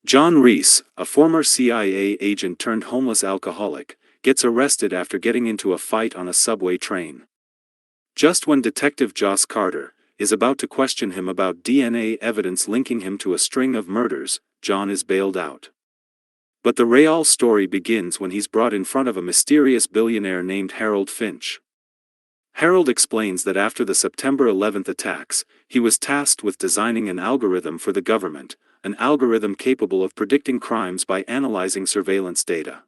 John Reese, a former CIA agent turned homeless alcoholic, gets arrested after getting into a fight on a subway train. Just when Detective Joss Carter is about to question him about DNA evidence linking him to a string of murders, John is bailed out. But the real story begins when he's brought in front of a mysterious billionaire named Harold Finch. Harold explains that after the September 11th attacks, he was tasked with designing an algorithm for the government, an algorithm capable of predicting crimes by analyzing surveillance data.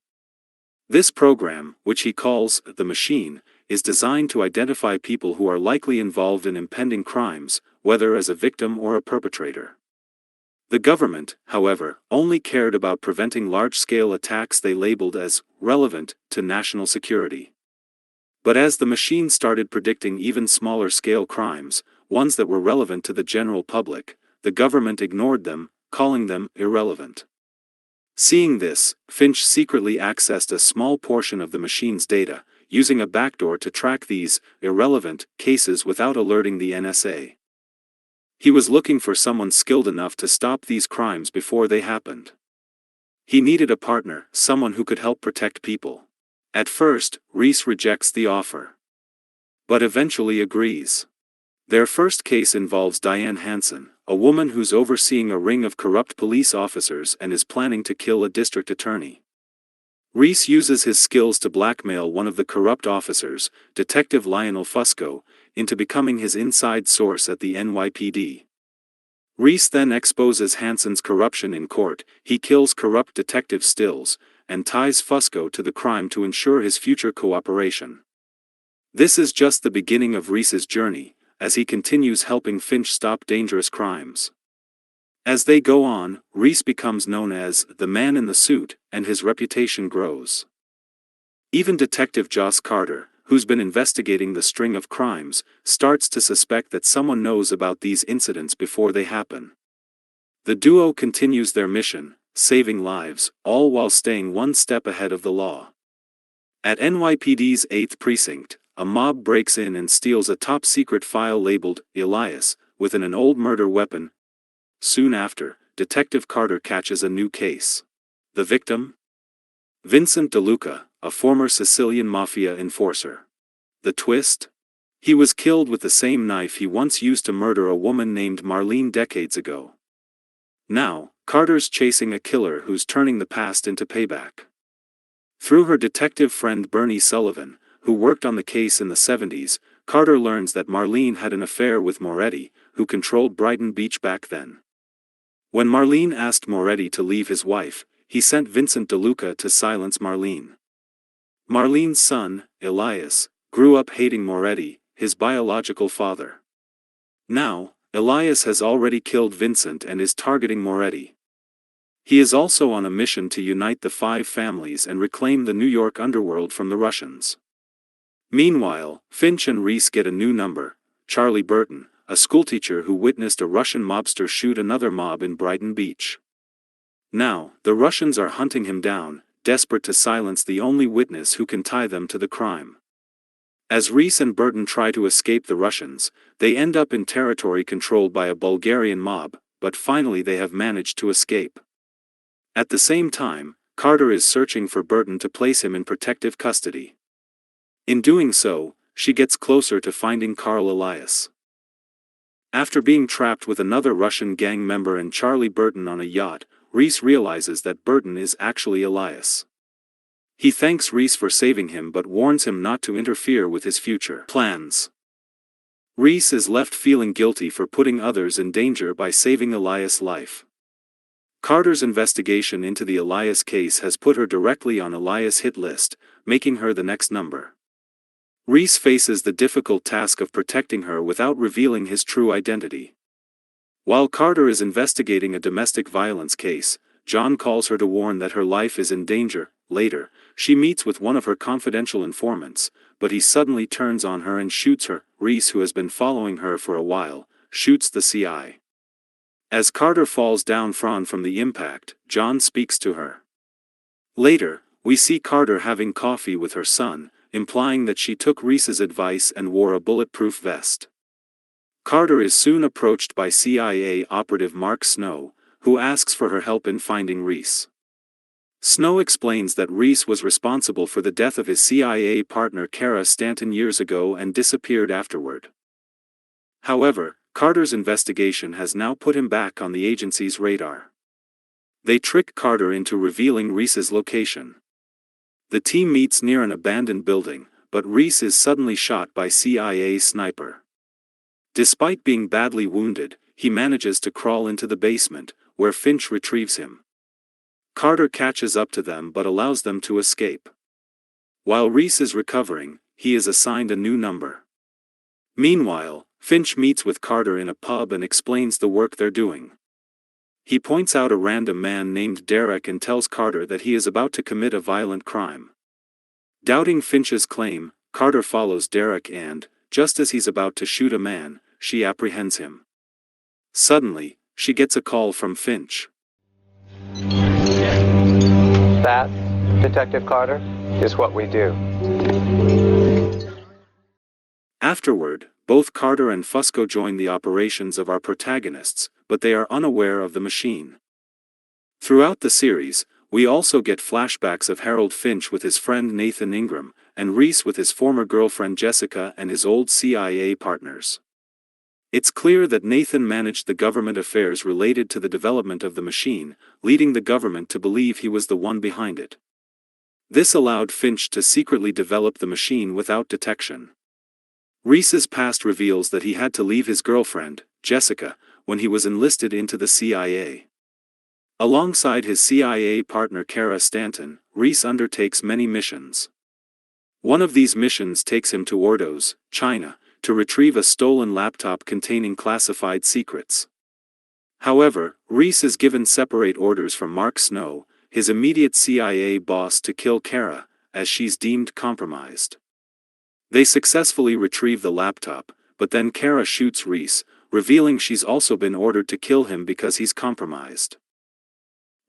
This program, which he calls the Machine, is designed to identify people who are likely involved in impending crimes, whether as a victim or a perpetrator. The government, however, only cared about preventing large-scale attacks they labeled as relevant to national security. But as the machine started predicting even smaller-scale crimes, ones that were relevant to the general public, the government ignored them, calling them irrelevant. Seeing this, Finch secretly accessed a small portion of the machine's data, using a backdoor to track these irrelevant cases without alerting the NSA. He was looking for someone skilled enough to stop these crimes before they happened. He needed a partner, someone who could help protect people. At first, Reese rejects the offer, but eventually agrees. Their first case involves Diane Hansen, a woman who's overseeing a ring of corrupt police officers and is planning to kill a district attorney. Reese uses his skills to blackmail one of the corrupt officers, Detective Lionel Fusco, into becoming his inside source at the NYPD. Reese then exposes Hansen's corruption in court. He kills corrupt Detective Stills, and ties Fusco to the crime to ensure his future cooperation. This is just the beginning of Reese's journey, as he continues helping Finch stop dangerous crimes. As they go on, Reese becomes known as the man in the suit, and his reputation grows. Even Detective Joss Carter, who's been investigating the string of crimes, starts to suspect that someone knows about these incidents before they happen. The duo continues their mission, saving lives, all while staying one step ahead of the law. At NYPD's 8th Precinct, a mob breaks in and steals a top-secret file labeled Elias, with an old murder weapon. Soon after, Detective Carter catches a new case. The victim? Vincent DeLuca, a former Sicilian mafia enforcer. The twist? He was killed with the same knife he once used to murder a woman named Marlene decades ago. Now, Carter's chasing a killer who's turning the past into payback. Through her detective friend Bernie Sullivan, who worked on the case in the 70s, Carter learns that Marlene had an affair with Moretti, who controlled Brighton Beach back then. When Marlene asked Moretti to leave his wife, he sent Vincent DeLuca to silence Marlene. Marlene's son, Elias, grew up hating Moretti, his biological father. Now, Elias has already killed Vincent and is targeting Moretti. He is also on a mission to unite the 5 families and reclaim the New York underworld from the Russians. Meanwhile, Finch and Reese get a new number, Charlie Burton, a schoolteacher who witnessed a Russian mobster shoot another mob in Brighton Beach. Now, the Russians are hunting him down, desperate to silence the only witness who can tie them to the crime. As Reese and Burton try to escape the Russians, they end up in territory controlled by a Bulgarian mob, but finally they have managed to escape. At the same time, Carter is searching for Burton to place him in protective custody. In doing so, she gets closer to finding Carl Elias. After being trapped with another Russian gang member and Charlie Burton on a yacht, Reese realizes that Burton is actually Elias. He thanks Reese for saving him but warns him not to interfere with his future plans. Reese is left feeling guilty for putting others in danger by saving Elias' life. Carter's investigation into the Elias case has put her directly on Elias' hit list, making her the next number. Reese faces the difficult task of protecting her without revealing his true identity. While Carter is investigating a domestic violence case, John calls her to warn that her life is in danger. Later, she meets with one of her confidential informants, but he suddenly turns on her and shoots her. Reese, who has been following her for a while, shoots the CI. As Carter falls down from the impact, John speaks to her. Later, we see Carter having coffee with her son, implying that she took Reese's advice and wore a bulletproof vest. Carter is soon approached by CIA operative Mark Snow, who asks for her help in finding Reese. Snow explains that Reese was responsible for the death of his CIA partner Kara Stanton years ago and disappeared afterward. However, Carter's investigation has now put him back on the agency's radar. They trick Carter into revealing Reese's location. The team meets near an abandoned building, but Reese is suddenly shot by CIA sniper. Despite being badly wounded, he manages to crawl into the basement, where Finch retrieves him. Carter catches up to them but allows them to escape. While Reese is recovering, he is assigned a new number. Meanwhile, Finch meets with Carter in a pub and explains the work they're doing. He points out a random man named Derek and tells Carter that he is about to commit a violent crime. Doubting Finch's claim, Carter follows Derek and, just as he's about to shoot a man, she apprehends him. Suddenly, she gets a call from Finch. That, Detective Carter, is what we do. Afterward, both Carter and Fusco join the operations of our protagonists, but they are unaware of the machine. Throughout the series, we also get flashbacks of Harold Finch with his friend Nathan Ingram, and Reese with his former girlfriend Jessica and his old CIA partners. It's clear that Nathan managed the government affairs related to the development of the machine, leading the government to believe he was the one behind it. This allowed Finch to secretly develop the machine without detection. Reese's past reveals that he had to leave his girlfriend, Jessica, when he was enlisted into the CIA. Alongside his CIA partner Kara Stanton, Reese undertakes many missions. One of these missions takes him to Ordos, China, to retrieve a stolen laptop containing classified secrets. However, Reese is given separate orders from Mark Snow, his immediate CIA boss, to kill Kara, as she's deemed compromised. They successfully retrieve the laptop, but then Kara shoots Reese, revealing she's also been ordered to kill him because he's compromised.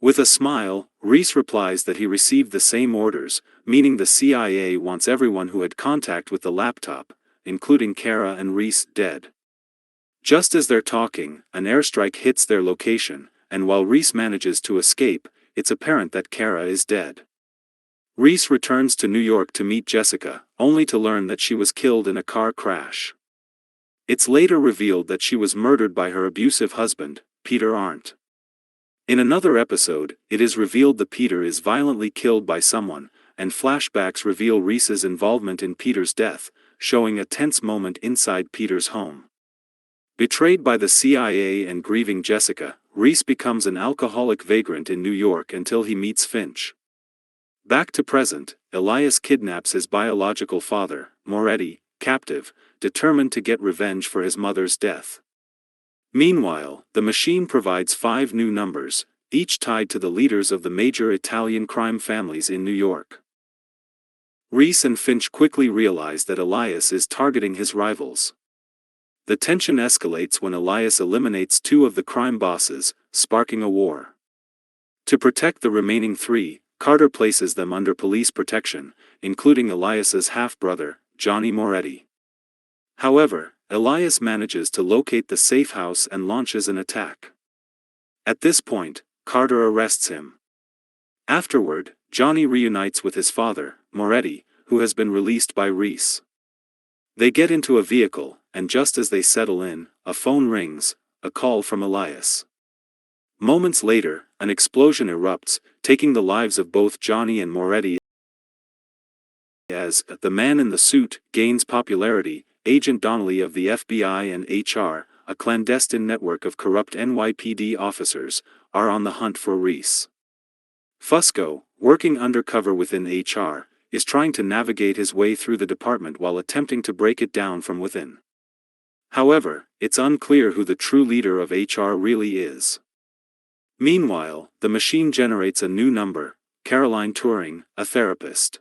With a smile, Reese replies that he received the same orders, meaning the CIA wants everyone who had contact with the laptop, including Kara and Reese, dead. Just as they're talking, an airstrike hits their location, and while Reese manages to escape, it's apparent that Kara is dead. Reese returns to New York to meet Jessica, only to learn that she was killed in a car crash. It's later revealed that she was murdered by her abusive husband, Peter Arndt. In another episode, it is revealed that Peter is violently killed by someone, and flashbacks reveal Reese's involvement in Peter's death, showing a tense moment inside Peter's home. Betrayed by the CIA and grieving Jessica, Reese becomes an alcoholic vagrant in New York until he meets Finch. Back to present, Elias kidnaps his biological father, Moretti, captive, determined to get revenge for his mother's death. Meanwhile, the machine provides 5 new numbers, each tied to the leaders of the major Italian crime families in New York. Reese and Finch quickly realize that Elias is targeting his rivals. The tension escalates when Elias eliminates 2 of the crime bosses, sparking a war. To protect the remaining 3, Carter places them under police protection, including Elias's half-brother, Johnny Moretti. However, Elias manages to locate the safe house and launches an attack. At this point, Carter arrests him. Afterward, Johnny reunites with his father, Moretti, who has been released by Reese. They get into a vehicle, and just as they settle in, a phone rings, a call from Elias. Moments later, an explosion erupts, taking the lives of both Johnny and Moretti. As the man in the suit gains popularity, Agent Donnelly of the FBI and HR, a clandestine network of corrupt NYPD officers, are on the hunt for Reese. Fusco, working undercover within HR, is trying to navigate his way through the department while attempting to break it down from within. However, it's unclear who the true leader of HR really is. Meanwhile, the machine generates a new number, Caroline Turing, a therapist.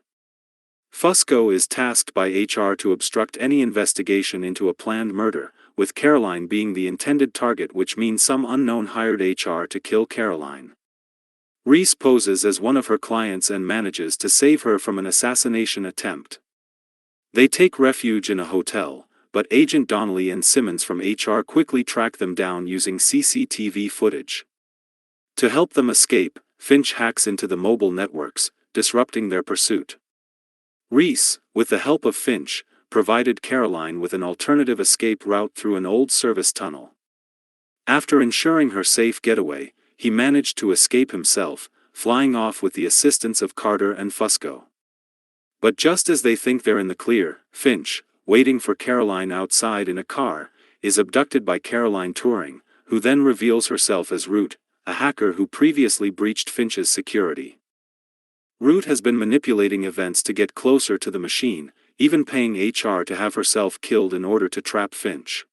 Fusco is tasked by HR to obstruct any investigation into a planned murder, with Caroline being the intended target, which means some unknown hired HR to kill Caroline. Reese poses as one of her clients and manages to save her from an assassination attempt. They take refuge in a hotel, but Agent Donnelly and Simmons from HR quickly track them down using CCTV footage. To help them escape, Finch hacks into the mobile networks, disrupting their pursuit. Reese, with the help of Finch, provided Caroline with an alternative escape route through an old service tunnel. After ensuring her safe getaway, he managed to escape himself, flying off with the assistance of Carter and Fusco. But just as they think they're in the clear, Finch, waiting for Caroline outside in a car, is abducted by Caroline Turing, who then reveals herself as Root, a hacker who previously breached Finch's security. Root has been manipulating events to get closer to the machine, even paying HR to have herself killed in order to trap Finch.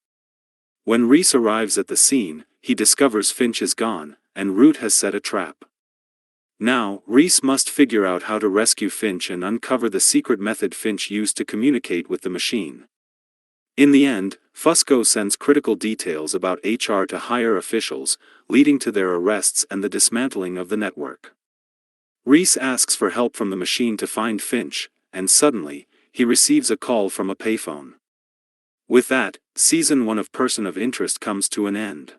When Reese arrives at the scene, he discovers Finch is gone, and Root has set a trap. Now, Reese must figure out how to rescue Finch and uncover the secret method Finch used to communicate with the machine. In the end, Fusco sends critical details about HR to higher officials, leading to their arrests and the dismantling of the network. Reese asks for help from the machine to find Finch, and suddenly, he receives a call from a payphone. With that, Season 1 of Person of Interest comes to an end.